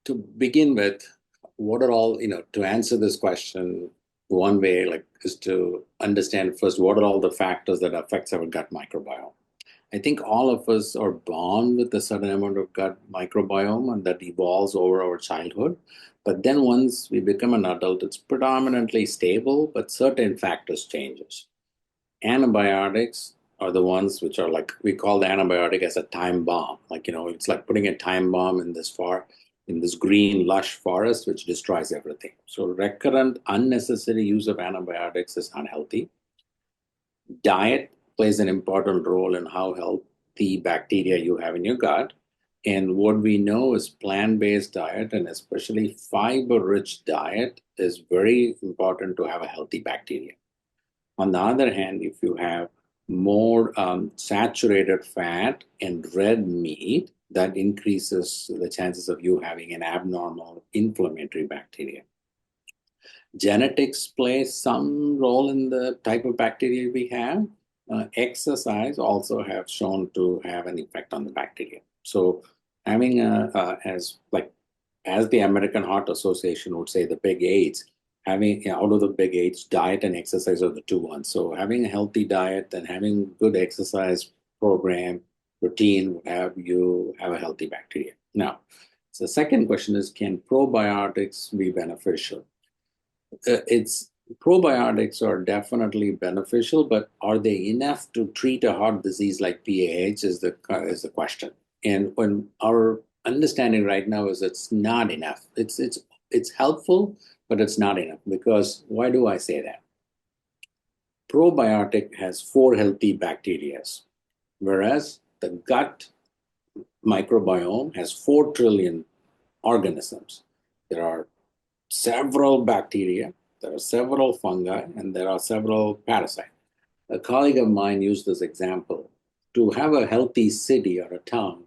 To begin with, what are all, to answer this question, one way is to understand first what are all the factors that affects our gut microbiome. I think all of us are born with a certain amount of gut microbiome and that evolves over our childhood. But then once we become an adult, it's predominantly stable, but certain factors changes. Antibiotics are the ones which are like, we call the antibiotic as a time bomb. It's like putting a time bomb in this green lush forest which destroys everything. So recurrent unnecessary use of antibiotics is unhealthy. Diet plays an important role in how healthy bacteria you have in your gut. And what we know is plant-based diet and especially fiber-rich diet is very important to have a healthy bacteria. On the other hand, if you have more saturated fat and red meat, that increases the chances of you having an abnormal inflammatory bacteria. Genetics play some role in the type of bacteria we have. Exercise also have shown to have an effect on the bacteria. So having as the American Heart Association would say, the big eights, having out of the big eights, diet and exercise are the two ones. So having a healthy diet and having good exercise program routine will have you have a healthy bacteria. Now, so the second question is, can probiotics be beneficial? It's probiotics are definitely beneficial, but are they enough to treat a heart disease like PAH is the question. And when our understanding right now is it's not enough. It's helpful, but it's not enough. Because why do I say that? Probiotic has four healthy bacteria, whereas the gut microbiome has 4 trillion organisms. There are several bacteria, there are several fungi, and there are several parasites. A colleague of mine used this example. To have a healthy city or a town,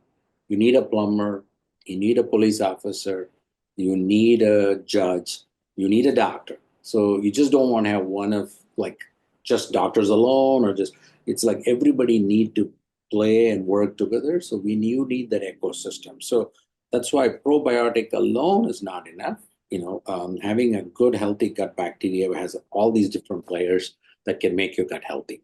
you need a plumber, you need a police officer, you need a judge, you need a doctor. So you just don't want to have one of like just doctors alone or just, it's like everybody need to play and work together. So you need that ecosystem. So that's why probiotic alone is not enough. Having a good healthy gut bacteria has all these different players that can make your gut healthy.